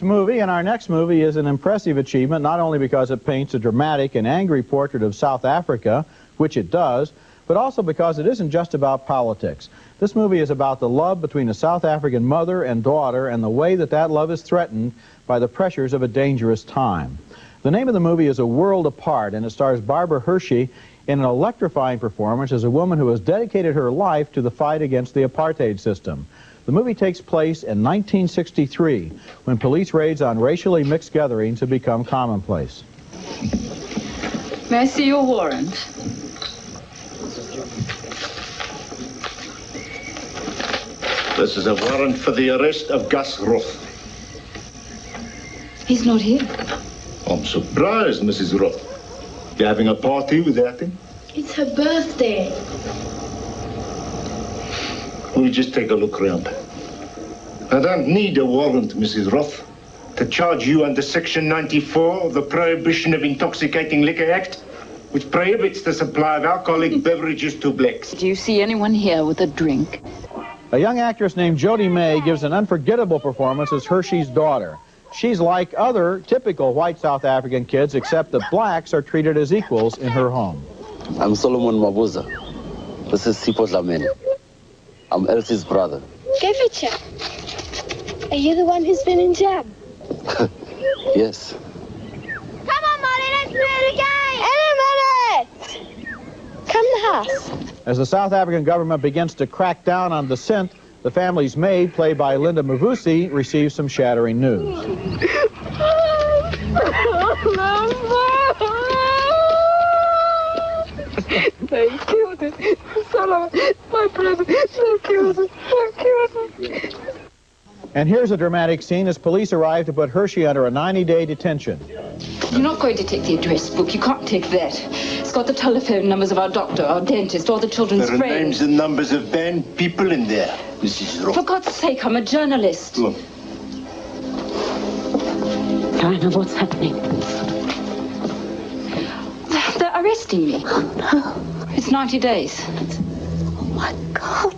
Movie, and our next movie is an impressive achievement, not only because it paints a dramatic and angry portrait of South Africa, which it does, but also because it isn't just about politics. This movie is about the love between a South African mother and daughter and the way that that love is threatened by the pressures of a dangerous time. The name of the movie is A World Apart, and it stars Barbara Hershey in an electrifying performance as a woman who has dedicated her life to the fight against the apartheid system. The movie takes place in 1963, when police raids on racially mixed gatherings have become commonplace. May I see your warrant? This is a warrant for the arrest of Gus Roth. He's not here. I'm surprised, Mrs. Roth. You're having a party without him? It's her birthday. We'll just take a look around. I don't need a warrant, Mrs. Roth, to charge you under Section 94 of the Prohibition of Intoxicating Liquor Act, which prohibits the supply of alcoholic beverages to blacks. Do you see anyone here with a drink? A young actress named Jody May gives an unforgettable performance as Hershey's daughter. She's like other typical white South African kids, except that blacks are treated as equals in her home. I'm Solomon Mabuza. This is Sipho Dlamini. I'm Elsie's brother. Gevicha, are you the one who's been in jail? Yes. Come on, Molly, let's play the game! In a minute! Come to the house. As the South African government begins to crack down on dissent, the family's maid, played by Linda Mavusi, receives some shattering news. They killed it. Solomon, my brother, they killed it. They killed it. And here's a dramatic scene as police arrive to put Hershey under a 90-day detention. You're not going to take the address book. You can't take that. It's got the telephone numbers of our doctor, our dentist, all the children's There are friends. names and numbers of banned people in there, Mrs. Roth. For God's sake, I'm a journalist. Look. I know what's happening. They're arresting me. It's 90 days. Oh, my God.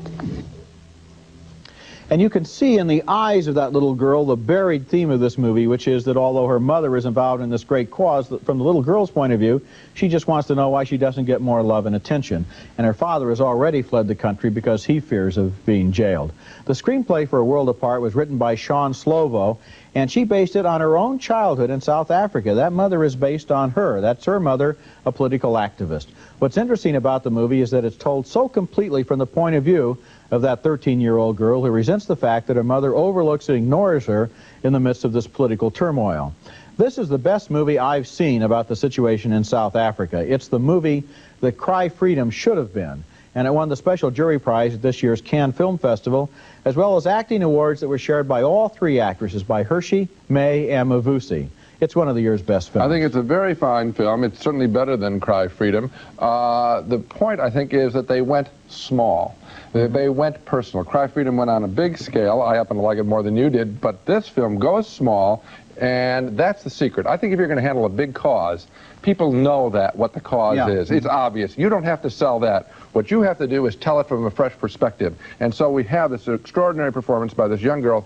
And you can see in the eyes of that little girl the buried theme of this movie, which is that although her mother is involved in this great cause, from the little girl's point of view, she just wants to know why she doesn't get more love and attention. And her father has already fled the country because he fears of being jailed. The screenplay for A World Apart was written by Sean Slovo, and she based it on her own childhood in South Africa. That mother is based on her. That's her mother, a political activist. What's interesting about the movie is that it's told so completely from the point of view of that 13-year-old girl who resents the fact that her mother overlooks and ignores her in the midst of this political turmoil. This is the best movie I've seen about the situation in South Africa. It's the movie that Cry Freedom should have been, and it won the special jury prize at this year's Cannes Film Festival, as well as acting awards that were shared by all three actresses, by Hershey, May, and Mavusi. It's one of the year's best films. I think it's a very fine film. It's certainly better than Cry Freedom. The point, I think, is that they went small. They went personal. Cry Freedom went on a big scale. I happen to like it more than you did, but this film goes small, and that's the secret. I think if you're going to handle a big cause, people know that, what the cause is. It's obvious. You don't have to sell that. What you have to do is tell it from a fresh perspective. And so we have this extraordinary performance by this young girl,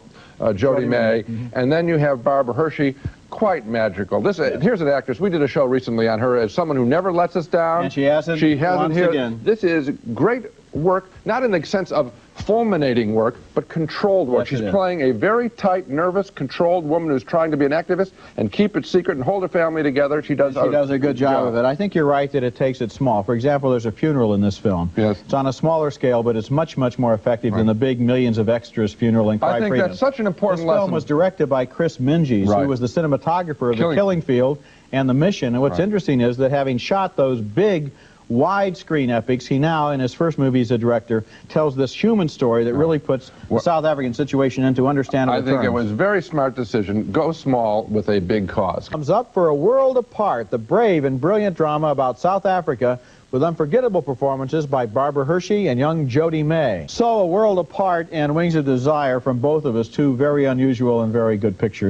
Jody May, and then you have Barbara Hershey, quite magical. Here's an actress. We did a show recently on her as someone who never lets us down. And she hasn't once here. Again. This is great work, not in the sense of fulminating work, but controlled work. Yes, she's playing a very tight, nervous, controlled woman who's trying to be an activist and keep it secret and hold her family together. She does a good job of it. I think you're right that it takes it small. For example, there's a funeral in this film. Yes. It's on a smaller scale, but it's much, much more effective than the big millions of extras funeral in Cry Freedom. I think that's such an important lesson. This film was directed by Chris Minges, who was the cinematographer of The Killing Field and The Mission. And what's interesting is that having shot those big widescreen epics, he now, in his first movie as a director, tells this human story that really puts the South African situation into understandable terms. I think it was a very smart decision. Go small with a big cause. Thumbs up for A World Apart, the brave and brilliant drama about South Africa with unforgettable performances by Barbara Hershey and young Jody May. So, A World Apart and Wings of Desire from both of us, two very unusual and very good pictures.